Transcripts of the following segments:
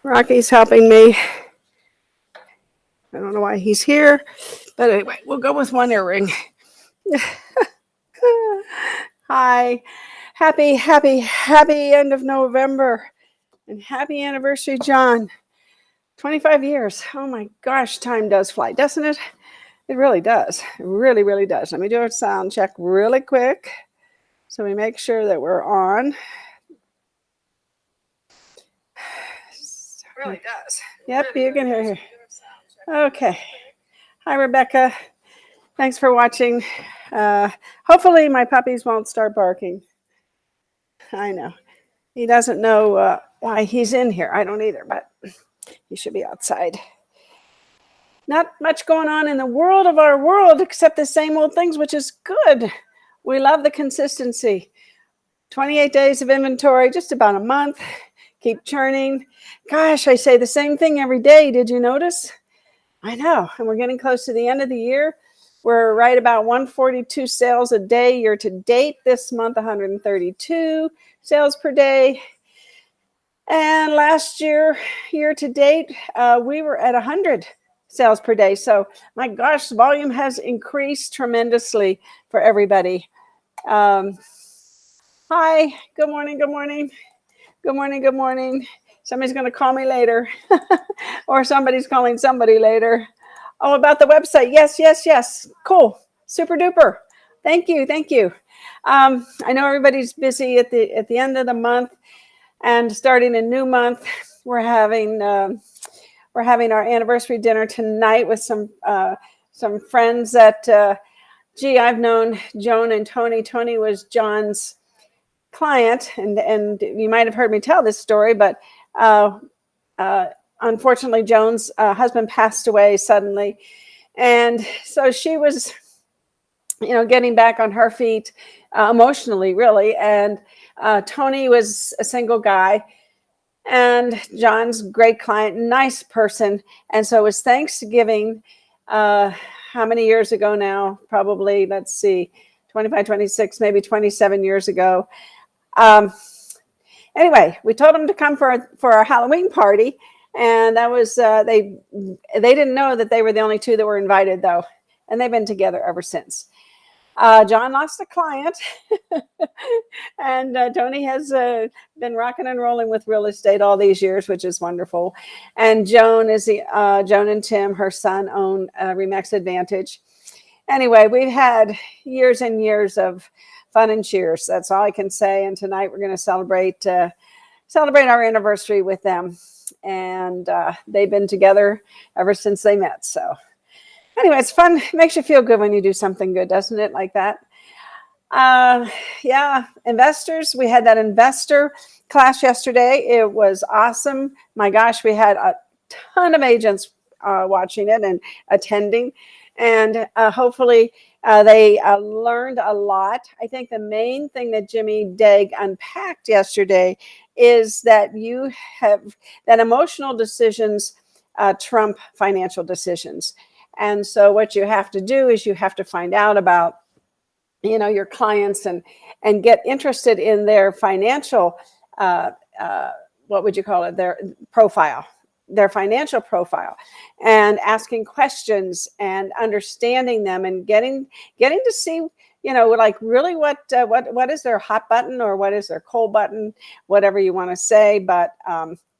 Rocky's helping me. I don't know why he's here, but anyway, we'll go with one earring. Hi. Happy end of November. And happy anniversary, John. 25 years. Oh my gosh, time does fly, doesn't it? It really does. It really, really does. Let me do a sound check really quick so we make sure that we're on. It really does. Yep, you can hear her. Okay. Hi, Rebecca. Thanks for watching. Hopefully my puppies won't start barking. I know. He doesn't know why he's in here. I don't either, but he should be outside. Not much going on in the world of our world except the same old things, which is good. We love the consistency. 28 days of inventory, just about a month. Keep churning. Gosh, I say the same thing every day. Did you notice? I know. And we're getting close to the end of the year. We're right about 142 sales a day year to date. This month, 132 sales per day. And last year to date, we were at 100 sales per day. So my gosh, volume has increased tremendously for everybody. Hi, good morning. Somebody's going to call me later or somebody's calling somebody later. Oh, about the website. Yes. Cool. Super duper. Thank you. I know everybody's busy at the end of the month and starting a new month. We're having our anniversary dinner tonight with some friends that, I've known Joan and Tony. Tony was John's client, and you might have heard me tell this story, but unfortunately, Joan's husband passed away suddenly. And so she was, getting back on her feet emotionally, really. And Tony was a single guy. And John's great client, nice person. And so it was Thanksgiving, how many years ago now? Probably, 25, 26, maybe 27 years ago. Anyway, we told them to come for our Halloween party. And that was, they didn't know that they were the only two that were invited, though. And they've been together ever since. John lost a client, and Tony has been rocking and rolling with real estate all these years, which is wonderful. And Joan and Tim, her son, own Remax Advantage. Anyway, we've had years and years of fun and cheers. That's all I can say. And tonight we're going to celebrate our anniversary with them. And they've been together ever since they met. So anyway, it's fun. It makes you feel good when you do something good, doesn't it? Like that. Investors. We had that investor class yesterday. It was awesome. My gosh, we had a ton of agents watching it and attending. And hopefully they learned a lot. I think the main thing that Jimmy Dague unpacked yesterday is that that emotional decisions trump financial decisions. And so what you have to do is you have to find out about, your clients and get interested in their financial, what would you call it? Their financial profile, and asking questions and understanding them and getting to see, like really what is their hot button or what is their cold button, whatever you want to say. But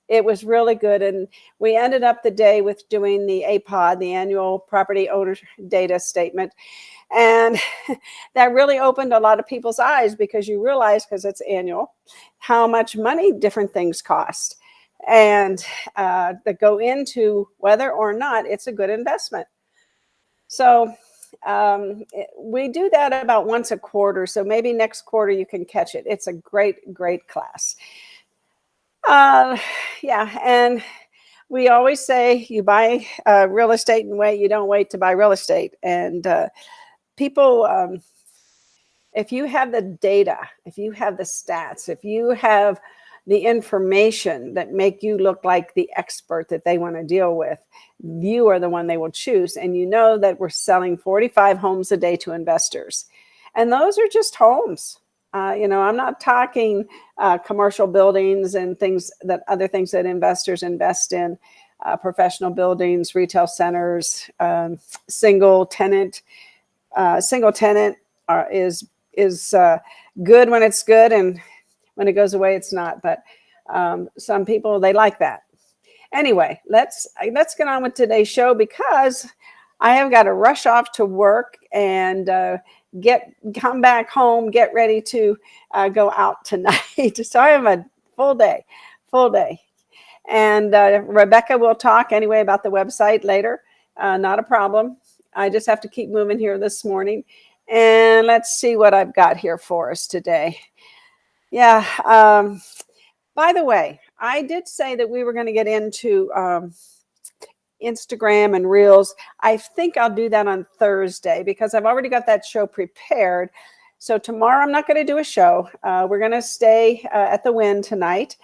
it was really good. And we ended up the day with doing the APOD, the annual property owner data statement. And that really opened a lot of people's eyes, because you realize, because it's annual, how much money different things cost, and that go into whether or not it's a good investment. So we do that about once a quarter. So maybe next quarter you can catch it. It's a great class. And we always say you buy real estate and wait. You don't wait to buy real estate. And people, if you have the data, if you have the stats, if you have the information that make you look like the expert that they want to deal with, you are the one they will choose. And you know that we're selling 45 homes a day to investors. And those are just homes. I'm not talking commercial buildings and other things that investors invest in, professional buildings, retail centers, single tenant. Single tenant is good when it's good, and when it goes away, it's not. But some people, they like that. Anyway, let's get on with today's show, because I have got to rush off to work and come back home, get ready to go out tonight. So I have a full day. And Rebecca will talk anyway about the website later. Not a problem. I just have to keep moving here this morning. And let's see what I've got here for us today. Yeah. By the way, I did say that we were going to get into Instagram and Reels. I think I'll do that on Thursday, because I've already got that show prepared. So tomorrow I'm not going to do a show. We're going to stay at the Wynn tonight.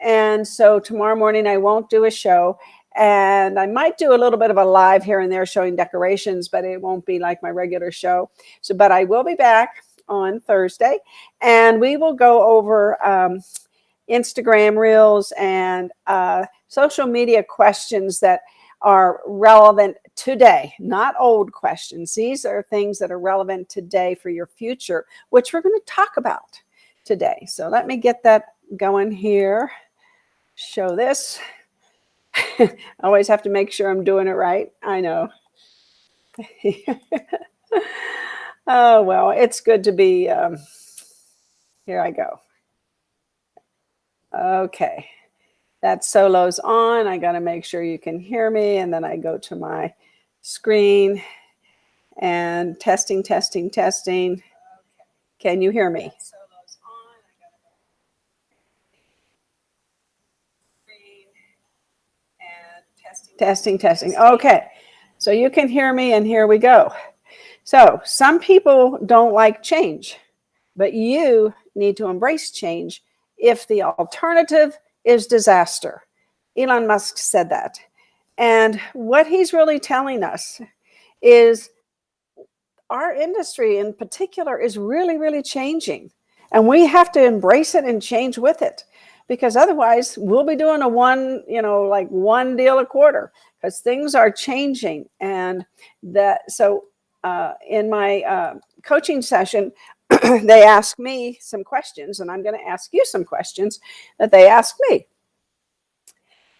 And so tomorrow morning I won't do a show. And I might do a little bit of a live here and there showing decorations, but it won't be like my regular show. But I will be back on Thursday, and we will go over Instagram Reels and social media questions that are relevant today, not old questions. These are things that are relevant today for your future, which we're going to talk about today. So let me get that going here. Show this. I always have to make sure I'm doing it right. I know. Oh, well, it's good to be. Here I go. Okay. That solo's on. I got to make sure you can hear me. And then I go to my screen and testing. Can you hear me? Testing. Okay. So you can hear me, and here we go. So some people don't like change, but you need to embrace change if the alternative is disaster. Elon Musk said that. And what he's really telling us is our industry in particular is really, really changing. And we have to embrace it and change with it, because otherwise we'll be doing one deal a quarter, because things are changing. And so in my coaching session, they ask me some questions, and I'm going to ask you some questions that they ask me.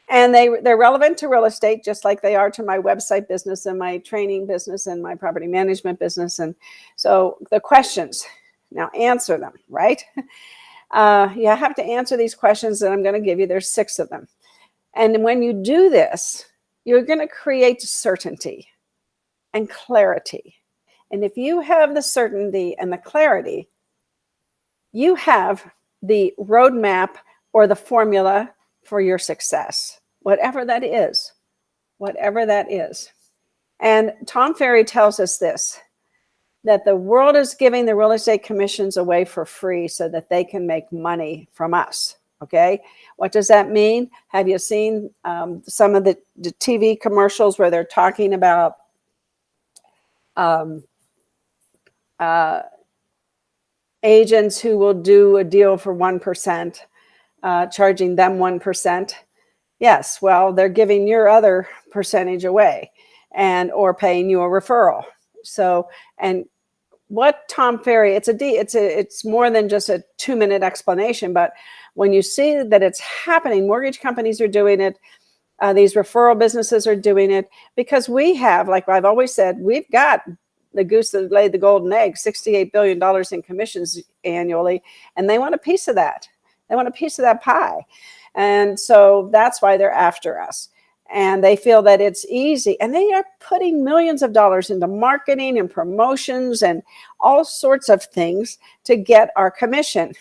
And they're relevant to real estate, just like they are to my website business and my training business and my property management business. And so the questions, now answer them, right? You have to answer these questions that I'm going to give you. There's 6 of them. And when you do this, you're going to create certainty and clarity. And if you have the certainty and the clarity, you have the roadmap or the formula for your success, whatever that is. And Tom Ferry tells us this, that the world is giving the real estate commissions away for free so that they can make money from us. Okay. What does that mean? Have you seen some of the TV commercials where they're talking about agents who will do a deal for 1%, charging them 1%? Yes. Well, they're giving your other percentage away, or paying you a referral. So, and what Tom Ferry, it's more than just a 2-minute explanation, but when you see that it's happening, mortgage companies are doing it. These referral businesses are doing it, because we have, like I've always said, we've got the goose that laid the golden egg, $68 billion in commissions annually, and they want a piece of that. They want a piece of that pie. And so that's why they're after us. And they feel that it's easy. And they are putting millions of dollars into marketing and promotions and all sorts of things to get our commission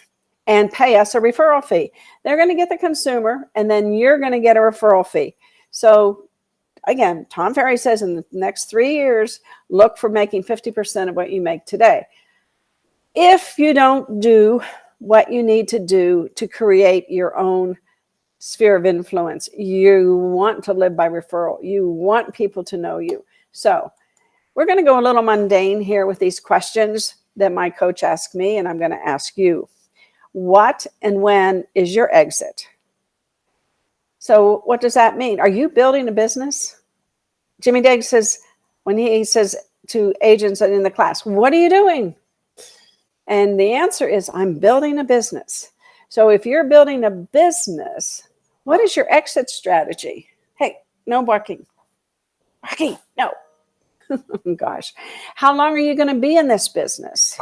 and pay us a referral fee. They're going to get the consumer, and then you're going to get a referral fee. So again, Tom Ferry says in the next 3 years, look for making 50% of what you make today. If you don't do what you need to do to create your own sphere of influence, you want to live by referral. You want people to know you. So we're going to go a little mundane here with these questions, that my coach asked me, and I'm going to ask you. What and when is your exit? So what does that mean? Are you building a business? Jimmy Dague says, when he says to agents in the class, what are you doing? And the answer is, I'm building a business. So if you're building a business, what is your exit strategy? Hey, no barking. Barking, no. Oh, gosh. How long are you going to be in this business?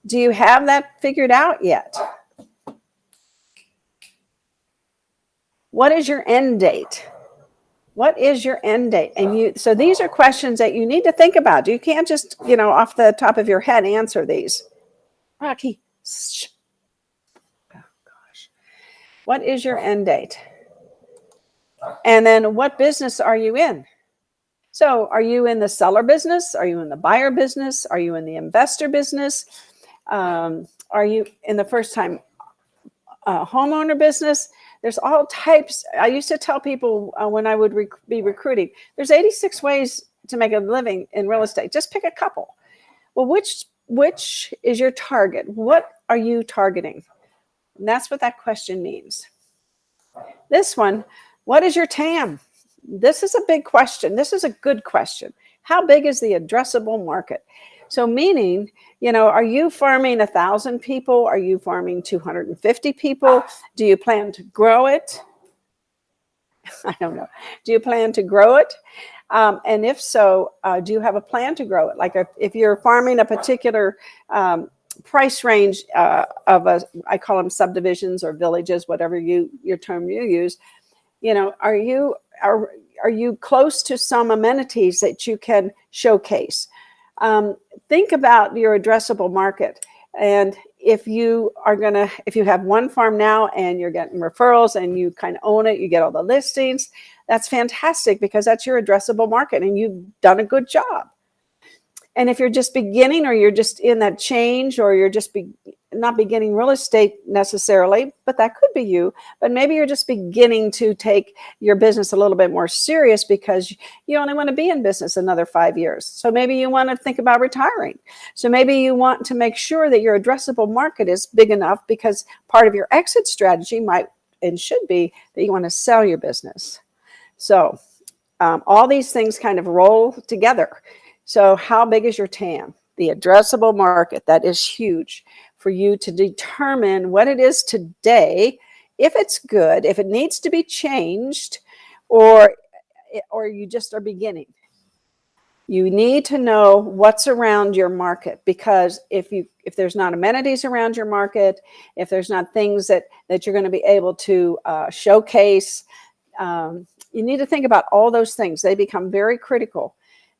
Do you have that figured out yet? What is your end date? What is your end date? And so these are questions that you need to think about. You can't just, off the top of your head answer these. Rocky. Oh, gosh. What is your end date? And then what business are you in? So are you in the seller business? Are you in the buyer business? Are you in the investor business? Are you in the first time homeowner business? There's all types. I used to tell people when I would be recruiting, there's 86 ways to make a living in real estate. Just pick a couple. Well, which is your target? What are you targeting? And that's what that question means. This one, what is your TAM? This is a big question. This is a good question. How big is the addressable market? So meaning, are you farming 1,000 people? Are you farming 250 people? Do you plan to grow it? I don't know. Do you plan to grow it? And if so, do you have a plan to grow it? Like if you're farming a particular price range I call them subdivisions or villages, whatever your term you use, are you close to some amenities that you can showcase? Think about your addressable market. And if you have one farm now and you're getting referrals and you kind of own it, you get all the listings, that's fantastic because that's your addressable market and you've done a good job. And if you're just beginning or you're just in that change or you're just not beginning real estate necessarily, but that could be you, but maybe you're just beginning to take your business a little bit more serious because you only want to be in business another 5 years. So maybe you want to think about retiring. So maybe you want to make sure that your addressable market is big enough because part of your exit strategy might and should be that you want to sell your business. So all these things kind of roll together. So how big is your TAM? The addressable market, that is huge for you to determine what it is today, if it's good, if it needs to be changed, or you just are beginning. You need to know what's around your market because if there's not amenities around your market, if there's not things that you're going to be able to showcase, you need to think about all those things. They become very critical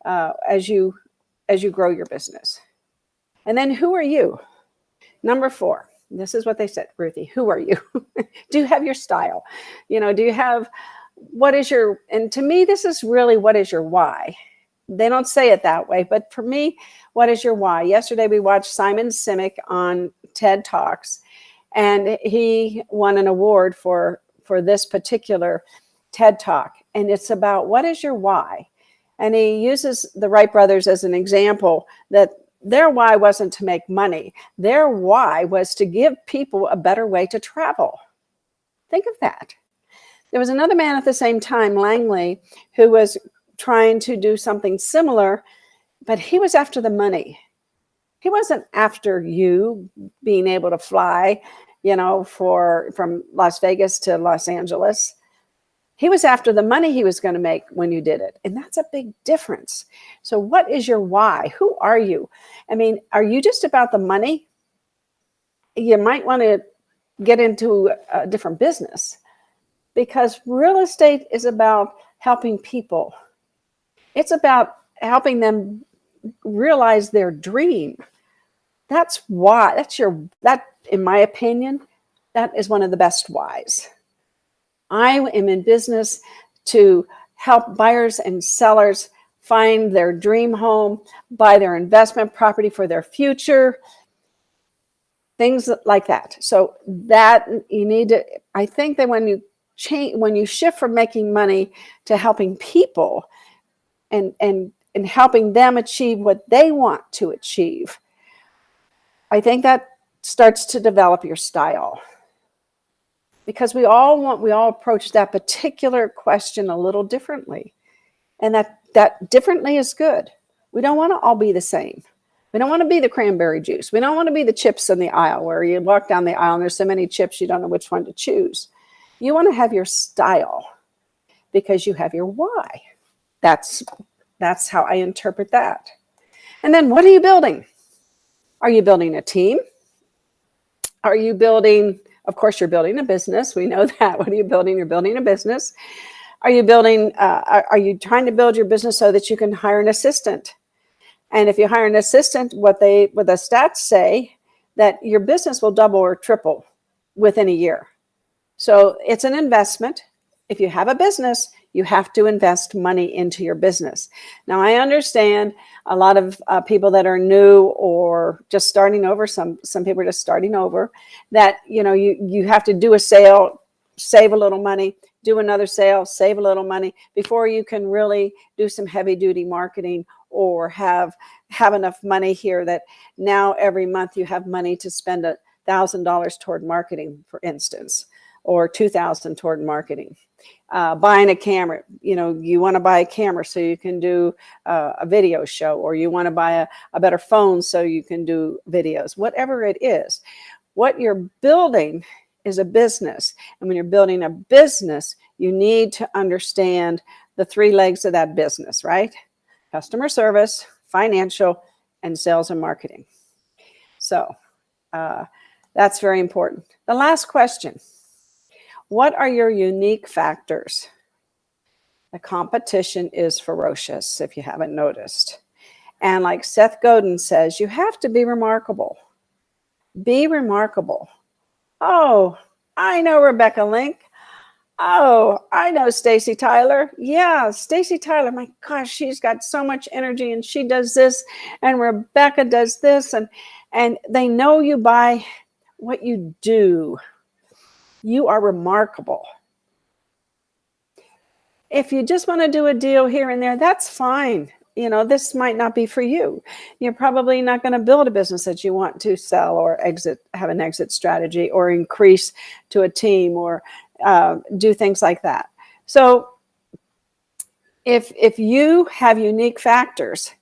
as you grow your business. And then who are you? Number 4, this is what they said, Ruthie, who are you? Do you have your style? Do you have, and to me, this is really what is your why? They don't say it that way, but for me, what is your why? Yesterday, we watched Simon Sinek on TED Talks, and he won an award for this particular TED Talk. And it's about what is your why? And he uses the Wright brothers as an example that their why wasn't to make money. Their why was to give people a better way to travel. Think of that. There was another man at the same time, Langley, who was trying to do something similar, but he was after the money. He wasn't after you being able to fly, from Las Vegas to Los Angeles. He was after the money he was going to make when you did it. And that's a big difference. So what is your why? Who are you? I mean, are you just about the money? You might want to get into a different business because real estate is about helping people. It's about helping them realize their dream. That's why. That, in my opinion, that is one of the best whys. I am in business to help buyers and sellers find their dream home, buy their investment property for their future, things like that. So that you need to, I think that when you shift from making money to helping people and helping them achieve what they want to achieve, I think that starts to develop your style, because we all approach that particular question a little differently, and that differently is good. We don't want to all be the same. We don't want to be the cranberry juice. We don't want to be the chips in the aisle where you walk down the aisle and there's so many chips you don't know which one to choose. You want to have your style because you have your why. That's how I interpret that. And then what are you building? Are you building a team? Are you building, of course, you're building a business. We know that. What are you building? You're building a business. Are you building, are you trying to build your business so that you can hire an assistant? And if you hire an assistant, what the stats say, that your business will double or triple within a year. So it's an investment. If you have a business, you have to invest money into your business. Now, I understand a lot of people that are new or just starting over, some people are just starting over, that, you have to do a sale, save a little money, do another sale, save a little money before you can really do some heavy duty marketing or have enough money here that now every month you have money to spend $1,000 toward marketing, for instance, or $2,000 toward marketing. Buying a camera, you want to buy a camera so you can do a video show, or you want to buy a better phone so you can do videos, whatever it is. What you're building is a business. And when you're building a business, you need to understand the three legs of that business, right? Customer service, financial, and sales and marketing. So that's very important. The last question. What are your unique factors? The competition is ferocious, if you haven't noticed. And like Seth Godin says, you have to be remarkable. Be remarkable. Oh, I know Rebecca Link. Oh, I know Stacy Tyler. Yeah, Stacy Tyler. My gosh, she's got so much energy and she does this, and Rebecca does this, and they know you by what you do. You are remarkable. If you just want to do a deal here and there, that's fine. This might not be for you. You're probably not going to build a business that you want to sell or exit, have an exit strategy, or increase to a team, or do things like that. So if you have unique factors,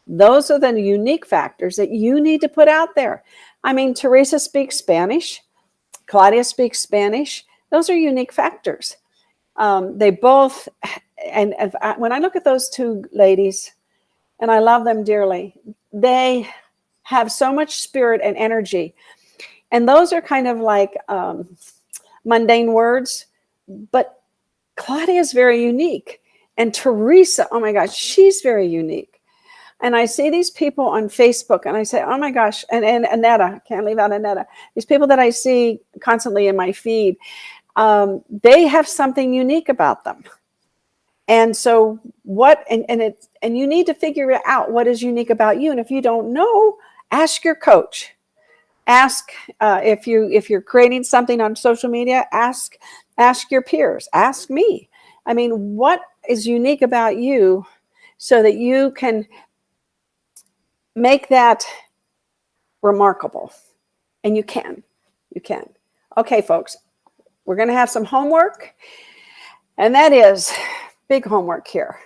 those are the unique factors that you need to put out there. I mean, Teresa speaks Spanish. Claudia speaks Spanish. Those are unique factors. They both, and when I look at those two ladies, and I love them dearly, they have so much spirit and energy. And those are kind of like mundane words, but Claudia is very unique. And Teresa, oh my gosh, she's very unique. And I see these people on Facebook and I say, oh my gosh, and Annetta, can't leave out Annetta. These people that I see constantly in my feed, they have something unique about them. And so and you need to figure out what is unique about you. And if you don't know, ask your coach. Ask if you're creating something on social media, ask your peers, ask me. I mean, what is unique about you so that you can make that remarkable? And you can. Okay, folks, we're going to have some homework, and that is big homework here.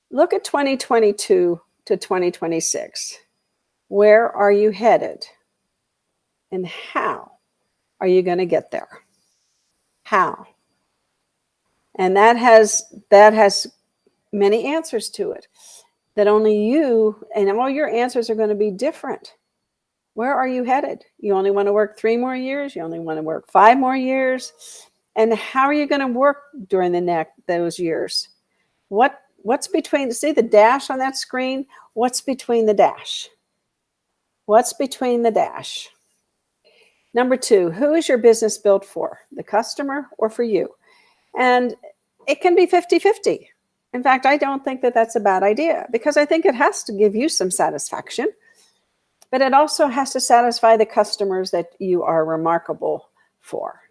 Look at 2022 to 2026. Where are you headed? And how are you going to get there? How? And that has many answers to it, that only you, and all your answers are going to be different. Where are you headed? You only want to work 3 more years? You only want to work 5 more years? And how are you going to work during those years? What's between, see the dash on that screen? What's between the dash? What's between the dash? Number 2, who is your business built for? The customer or for you? And it can be 50-50. In fact, I don't think that that's a bad idea, because I think it has to give you some satisfaction, but it also has to satisfy the customers that you are remarkable for.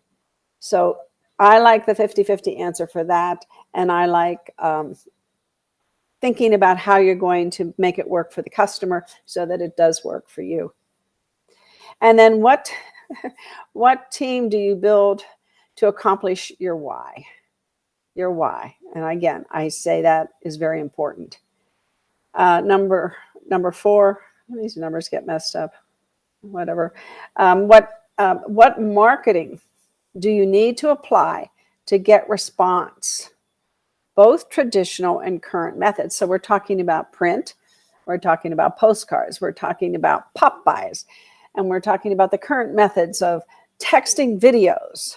So I like the 50-50 answer for that. And I like thinking about how you're going to make it work for the customer so that it does work for you. And then what team do you build to accomplish your why? Your why. And again, I say that is very important. Number 4, these numbers get messed up, whatever. What marketing do you need to apply to get response? Both traditional and current methods. So we're talking about print, we're talking about postcards, we're talking about pop buys, and we're talking about the current methods of texting videos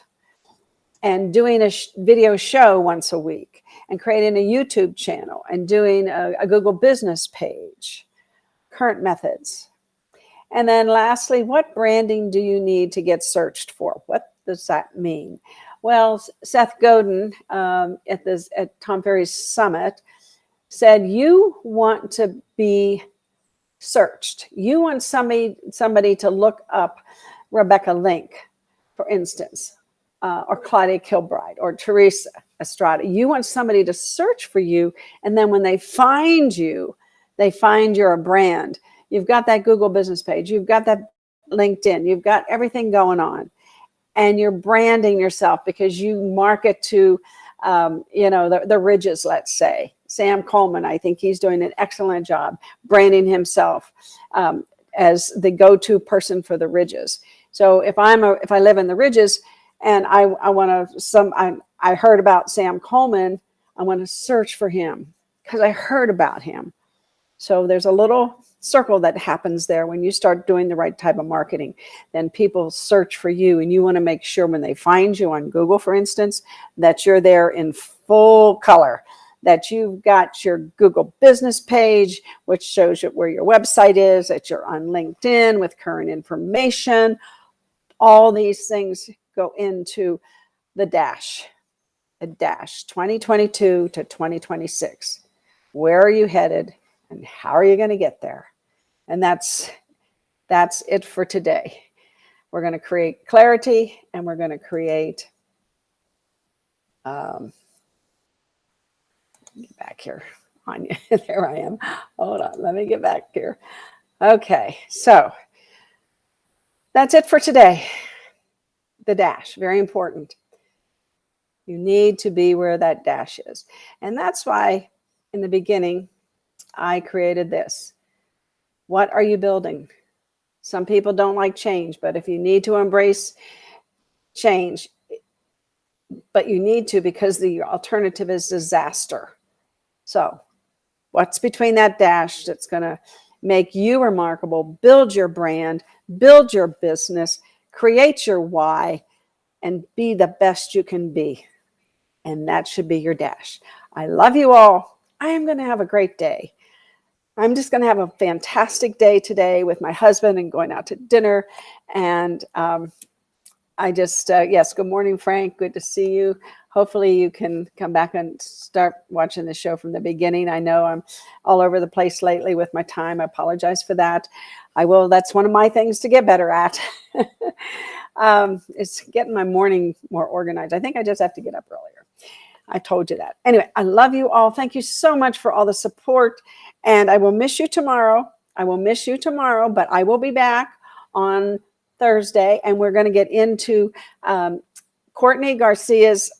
and doing a video show once a week and creating a YouTube channel and doing a Google business page. Current methods. And then lastly, what branding do you need to get searched for? What does that mean? Well, Seth Godin at Tom Ferry's summit said, you want to be searched. You want somebody to look up Rebecca Link, for instance, or Claudia Kilbride or Teresa Estrada. You want somebody to search for you, and then when they find you, they find you're a brand. You've got that Google business page. You've got that LinkedIn. You've got everything going on. And you're branding yourself because you market to, the Ridges, let's say. Sam Coleman, I think he's doing an excellent job branding himself as the go-to person for the Ridges. So if I live in the Ridges and I heard about Sam Coleman, I want to search for him because I heard about him. So there's a little circle that happens there when you start doing the right type of marketing. Then people search for you, and you want to make sure when they find you on Google, for instance, that you're there in full color, that you've got your Google business page, which shows you where your website is, that you're on LinkedIn with current information. All these things go into the dash 2022 to 2026. Where are you headed? And how are you going to get there? And that's it for today. We're going to create clarity, and we're going to create, get back here on you. There I am. Hold on. Let me get back here. Okay. So that's it for today. The dash, very important. You need to be where that dash is. And that's why in the beginning, I created this. What are you building? Some people don't like change, but if you need to embrace change, but you need to, because the alternative is disaster. So what's between that dash that's going to make you remarkable, build your brand, build your business, create your why, and be the best you can be? And that should be your dash. I love you all. I am going to have a great day. I'm just going to have a fantastic day today with my husband and going out to dinner. And yes, good morning, Frank. Good to see you. Hopefully you can come back and start watching the show from the beginning. I know I'm all over the place lately with my time. I apologize for that. I will. That's one of my things to get better at. It's getting my morning more organized. I think I just have to get up earlier. I told you that. Anyway, I love you all. Thank you so much for all the support. And I will miss you tomorrow. But I will be back on Thursday, and we're going to get into Courtney Garcia's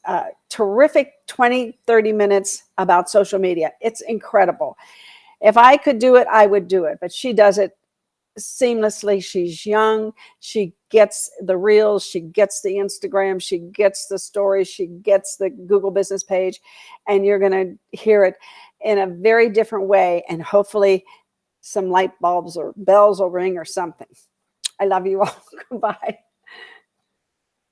terrific 20-30 minutes about social media. It's incredible. If I could do it, I would do it, but she does it seamlessly. She's young. She gets the reels. She gets the Instagram. She gets the stories. She gets the Google business page, and you're going to hear it in a very different way. And hopefully some light bulbs or bells will ring or something. I love you all. Goodbye.